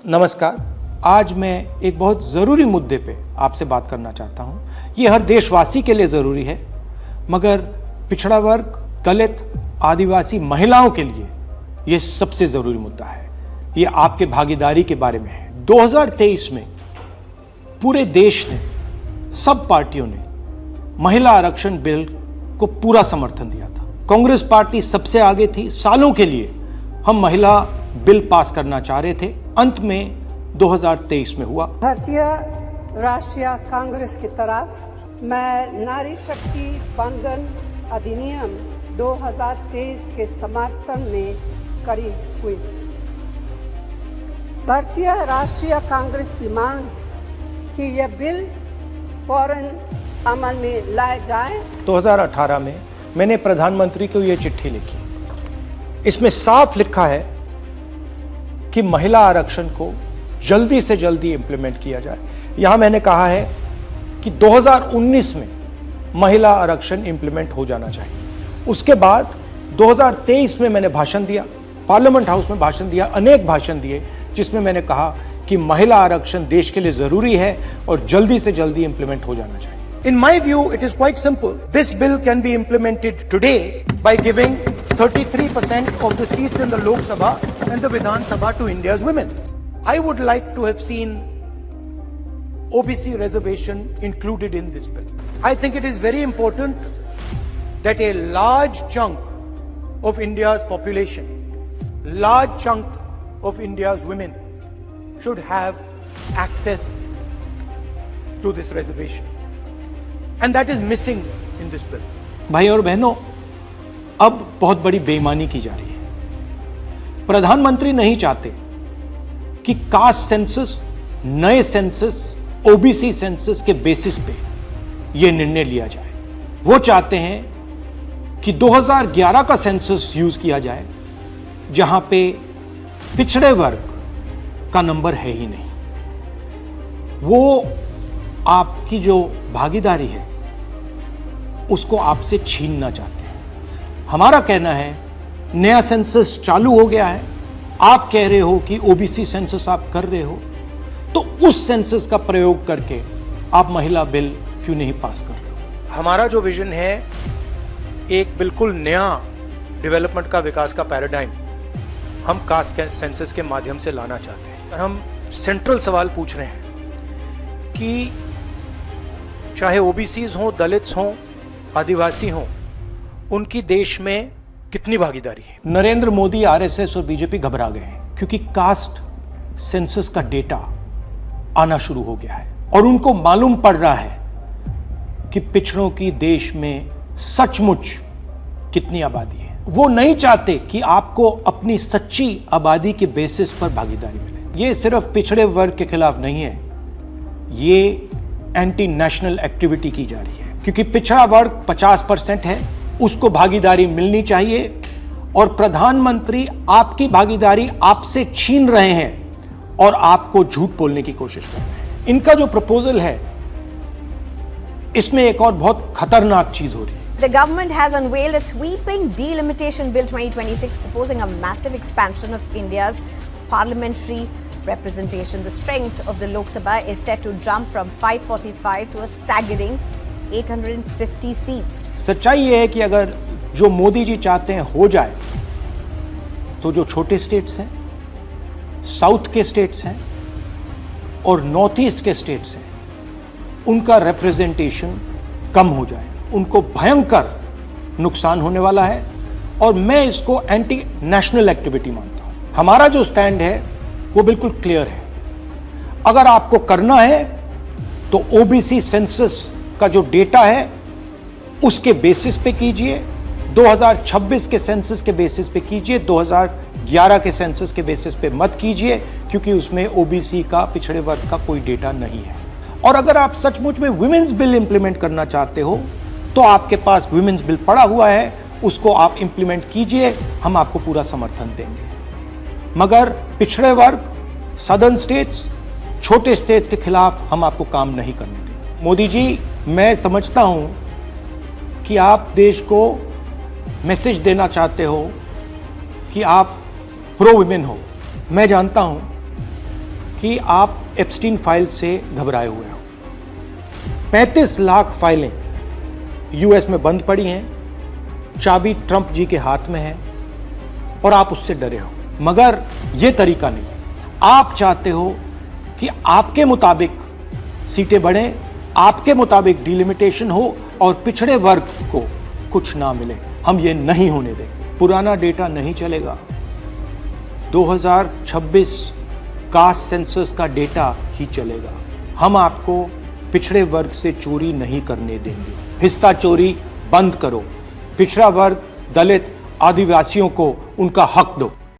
नमस्कार। आज मैं एक बहुत ज़रूरी मुद्दे पे आपसे बात करना चाहता हूँ। ये हर देशवासी के लिए ज़रूरी है, मगर पिछड़ा वर्ग, दलित, आदिवासी महिलाओं के लिए ये सबसे ज़रूरी मुद्दा है। ये आपके भागीदारी के बारे में है। 2023 में पूरे देश ने, सब पार्टियों ने महिला आरक्षण बिल को पूरा समर्थन दिया था। कांग्रेस पार्टी सबसे आगे थी। सालों के लिए हम महिला बिल पास करना चाह रहे थे। अंत में 2023 में हुआ। भारतीय राष्ट्रीय कांग्रेस की तरफ मैं नारी शक्ति बंधन अधिनियम 2023 के समर्थन में खड़ी हुई। भारतीय राष्ट्रीय कांग्रेस की मांग कि यह बिल फौरन अमल में लाया जाए। 2018 में मैंने प्रधानमंत्री को यह चिट्ठी लिखी। इसमें साफ लिखा है कि महिला आरक्षण को जल्दी से जल्दी इंप्लीमेंट किया जाए। यहां मैंने कहा है कि 2019 में महिला आरक्षण इंप्लीमेंट हो जाना चाहिए। उसके बाद 2023 में मैंने भाषण दिया, पार्लियामेंट हाउस में भाषण दिया, अनेक भाषण दिए, जिसमें मैंने कहा कि महिला आरक्षण देश के लिए जरूरी है और जल्दी से जल्दी इंप्लीमेंट हो जाना चाहिए। In my view, it is quite simple. This bill can be implemented today by giving 33% of the seats in the Lok Sabha and the Vidhan Sabha to India's women. I would like to have seen OBC reservation included in this bill. I think it is very important that a large chunk of India's population, large chunk of India's women should have access to this reservation. And that is missing in this bill. भाई और बहनों, अब बहुत बड़ी बेईमानी की जा रही है। प्रधानमंत्री नहीं चाहते कि कास्ट सेंसस, नए सेंसस, ओबीसी सेंसस के बेसिस पे यह निर्णय लिया जाए। वो चाहते हैं कि 2011 का सेंसस यूज किया जाए, जहां पे पिछड़े वर्ग का नंबर है ही नहीं। वो आपकी जो भागीदारी है उसको आपसे छीनना चाहते हैं। हमारा कहना है नया सेंसस चालू हो गया है, आप कह रहे हो कि ओबीसी सेंसस आप कर रहे हो, तो उस सेंसस का प्रयोग करके आप महिला बिल क्यों नहीं पास कर रहे हो? हमारा जो विजन है एक बिल्कुल नया डेवलपमेंट का, विकास का पैराडाइम हम कास्ट सेंसस के माध्यम से लाना चाहते हैं। और हम सेंट्रल सवाल पूछ रहे हैं कि चाहे ओबीसीज हों, दलित्स हों, आदिवासी हों, उनकी देश में कितनी भागीदारी है। नरेंद्र मोदी, आरएसएस और बीजेपी घबरा गए हैं क्योंकि कास्ट सेंसस का डेटा आना शुरू हो गया है और उनको मालूम पड़ रहा है कि पिछड़ों की देश में सचमुच कितनी आबादी है। वो नहीं चाहते कि आपको अपनी सच्ची आबादी के बेसिस पर भागीदारी मिले। ये सिर्फ पिछड़े वर्ग के खिलाफ नहीं है, ये एंटी नेशनल एक्टिविटी की जा रही है, क्योंकि पिछड़ा वर्ग 50% है, उसको भागीदारी मिलनी चाहिए और प्रधानमंत्री आपकी भागीदारी आपसे छीन रहे हैं और आपको झूठ बोलने की कोशिश कर रहे हैं। इनका जो प्रपोजल है इसमें एक और बहुत खतरनाक चीज हो रही है। The government has unveiled a sweeping delimitation bill 2026 proposing a massive expansion of India's parliamentary representation. The strength of the Lok Sabha is set to jump from 545 to a staggering 850 seats. सच्चाई ये है कि अगर जो मोदी जी चाहते हैं हो जाए, तो जो छोटे स्टेट्स हैं, साउथ के स्टेट्स हैं और नॉर्थ ईस्ट के स्टेट्स हैं, उनका रिप्रेजेंटेशन कम हो जाए। उनको भयंकर नुकसान होने वाला है और मैं इसको एंटी नेशनल एक्टिविटी मानता हूं। हमारा जो स्टैंड है वो बिल्कुल क्लियर है। अगर आपको करना है तो ओबीसी सेंसस का जो डेटा है उसके बेसिस पे कीजिए, 2026 के सेंसस के बेसिस पे कीजिए, 2011 के सेंसस के बेसिस पे मत कीजिए, क्योंकि उसमें ओबीसी का, पिछड़े वर्ग का कोई डेटा नहीं है। और अगर आप सचमुच में वुमेन्स बिल इंप्लीमेंट करना चाहते हो तो आपके पास वुमेन्स बिल पड़ा हुआ है, उसको आप इंप्लीमेंट कीजिए, हम आपको पूरा समर्थन देंगे। मगर पिछड़े वर्ग, सदर्न स्टेट्स, छोटे स्टेट्स के खिलाफ हम आपको काम नहीं करने देंगे। मोदी जी, मैं समझता हूं कि आप देश को मैसेज देना चाहते हो कि आप प्रो वुमेन हो। मैं जानता हूं कि आप एप्स्टीन फाइल से घबराए हुए हो। 35 लाख फाइलें यूएस में बंद पड़ी हैं, चाबी ट्रंप जी के हाथ में है और आप उससे डरे हो। मगर यह तरीका नहीं। आप चाहते हो कि आपके मुताबिक सीटें बढ़ें, आपके मुताबिक डिलिमिटेशन हो और पिछड़े वर्ग को कुछ ना मिले। हम ये नहीं होने देंगे। पुराना डेटा नहीं चलेगा। 2026 कास्ट सेंसस का डेटा ही चलेगा। हम आपको पिछड़े वर्ग से चोरी नहीं करने देंगे। हिस्सा चोरी बंद करो। पिछड़ा वर्ग, दलित, आदिवासियों को उनका हक दो।